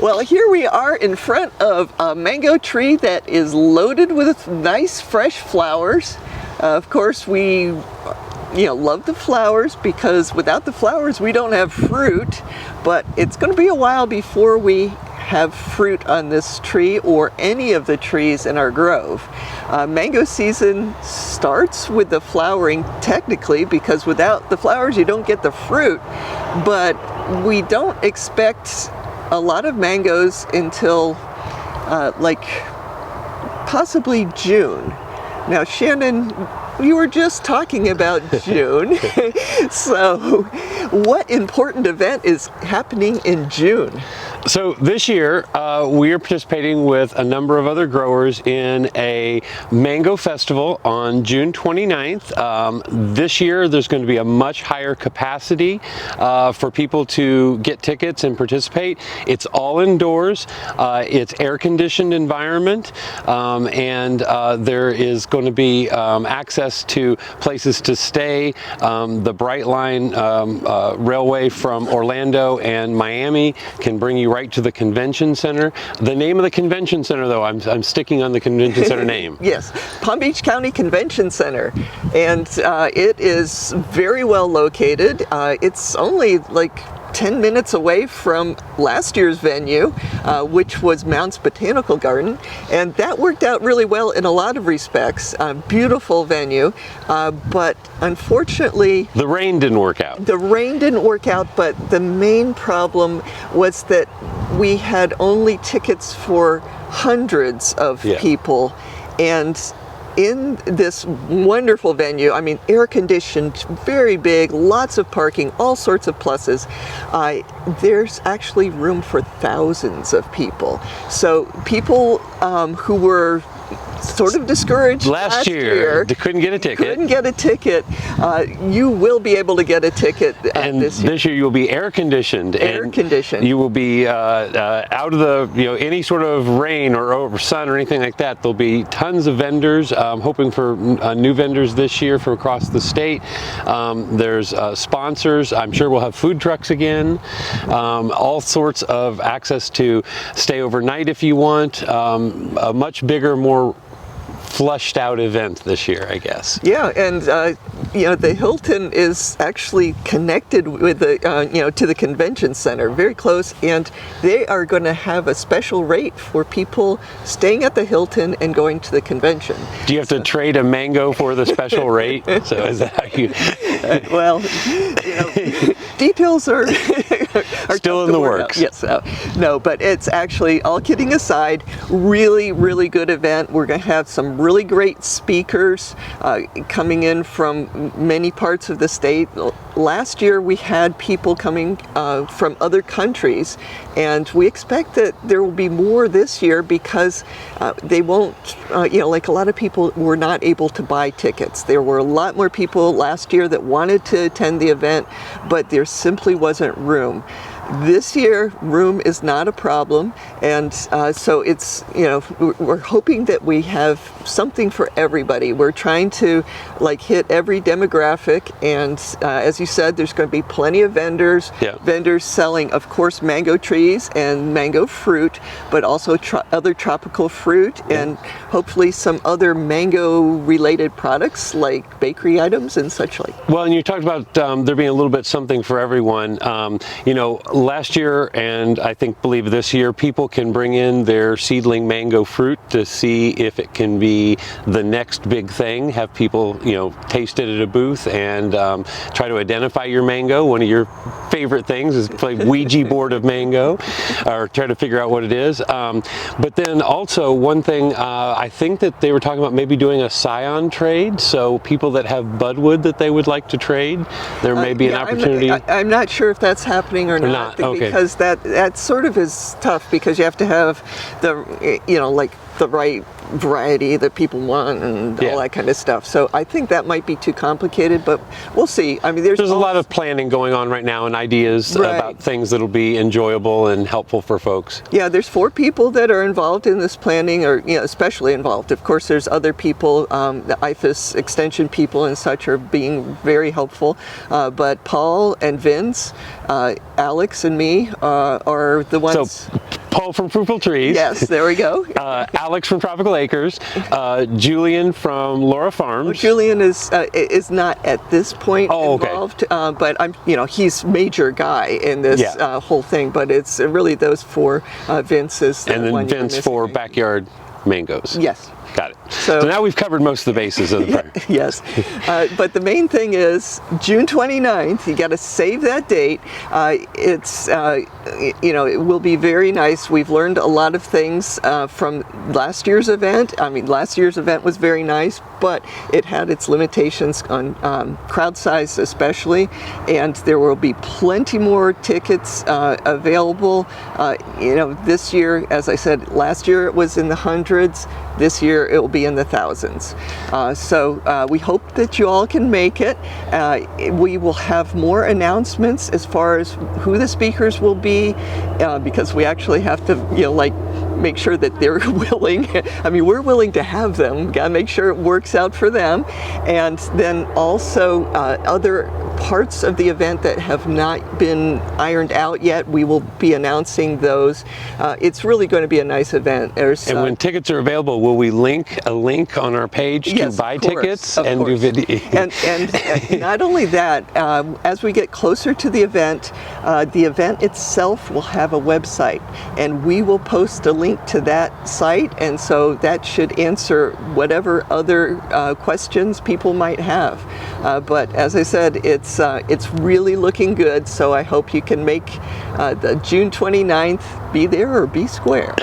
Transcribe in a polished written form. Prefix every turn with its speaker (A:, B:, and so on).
A: Well, here we are in front of a mango tree that is loaded with nice fresh flowers. Of course, we love the flowers because without the flowers we don't have fruit, but it's going to be a while before we have fruit on this tree or any of the trees in our grove. Mango season starts with the flowering technically, because without the flowers you don't get the fruit, but we don't expect a lot of mangoes until like possibly June. Now, Shannon, you were just talking about June. So what important event is happening in June?
B: So this year, we are participating with a number of other growers in a mango festival on June 29th. This year, there's going to be a much higher capacity for people to get tickets and participate. It's all indoors. It's air-conditioned environment, and there is going to be access to places to stay. The Brightline Railway from Orlando and Miami can bring you right to the convention center. The name of the convention center, though, I'm sticking on the convention center name.
A: Yes, Palm Beach County Convention Center, and it is very well located. It's only like 10 minutes away from last year's venue, which was Mounds Botanical Garden, and that worked out really well in a lot of respects. Beautiful venue, but unfortunately
B: the rain didn't work out.
A: The rain didn't work out, but the main problem was that we had only tickets for hundreds of people, and in this wonderful venue, I mean, air-conditioned, very big, lots of parking, all sorts of pluses. There's actually room for thousands of people. So people who were sort of discouraged last year,
B: they couldn't get a
A: ticket. You will be able to get a ticket
B: and
A: this year.
B: This year you'll be air-conditioned.
A: Air-conditioned.
B: You will be out of the, any sort of rain or sun or anything like that. There'll be tons of vendors. Hoping for new vendors this year from across the state. There's sponsors. I'm sure we'll have food trucks again. All sorts of access to stay overnight if you want. A much bigger, more flushed out event this year, I guess.
A: Yeah, and the Hilton is actually connected with the to the convention center, very close, and they are going to have a special rate for people staying at the Hilton and going to the convention.
B: Do you have to trade a mango for the special rate? So is that how you?
A: Well, details are
B: still in the works.
A: Yes, no, but it's actually, all kidding aside, really, really good event. We're going to have some really great speakers coming in from many parts of the state. Last year we had people coming from other countries, and we expect that there will be more this year because they won't, like a lot of people were not able to buy tickets. There were a lot more people last year that wanted to attend the event, but there simply wasn't room. This year, room is not a problem, and so it's, we're hoping that we have something for everybody. We're trying to hit every demographic, and as you said, there's going to be plenty of vendors.
B: Yeah.
A: Vendors selling, of course, mango trees and mango fruit, but also other tropical fruit, and hopefully some other mango-related products like bakery items and such like.
B: Well, and you talked about there being a little bit something for everyone. Last year, and I believe this year, people can bring in their seedling mango fruit to see if it can be the next big thing. Have people, taste it at a booth and try to identify your mango. One of your favorite things is play Ouija board of mango, or try to figure out what it is. But then also one thing, I think that they were talking about maybe doing a scion trade. So people that have budwood that they would like to trade, there may be an opportunity.
A: I'm not sure if that's happening or not.
B: Okay.
A: Because that sort of is tough, because you have to have the the right variety that people want and all that kind of stuff. So I think that might be too complicated, but we'll see. I mean, there's
B: a lot of planning going on right now and ideas about things that'll be enjoyable and helpful for folks. Yeah,
A: there's 4 people that are involved in this planning, or especially involved. Of course, there's other people, the IFAS extension people and such are being very helpful, but Paul and Vince, Alex and me are the ones.
B: So Paul from Fruitful Trees.
A: Yes, there we go.
B: Alex from Tropical Acres. Julian from Laura Farms.
A: Julian is not at this point
B: okay.
A: involved, but he's major guy in this whole thing. But it's really those four. Vince is the
B: and then
A: one
B: Vince for backyard mangoes.
A: Yes.
B: Got it. So now we've covered most of the bases of the program.
A: Yes. But the main thing is June 29th. You got to save that date. It will be very nice. We've learned a lot of things from last year's event. I mean, last year's event was very nice, but it had its limitations on crowd size especially, and there will be plenty more tickets available. This year, as I said, last year it was in the hundreds. This year it will be in the thousands. So we hope that you all can make it. We will have more announcements as far as who the speakers will be, because we actually have to, make sure that they're willing. I mean, we're willing to have them. Got to make sure it works out for them. And then also other parts of the event that have not been ironed out yet, we will be announcing those. It's really going to be a nice event.
B: And when tickets are available, will we link a link on our page to buy tickets and do video?
A: And not only that, as we get closer to the event itself will have a website, and we will post a link to that site, and so that should answer whatever other questions people might have. But as I said, it's really looking good, so I hope you can make the June 29th, be there or be square.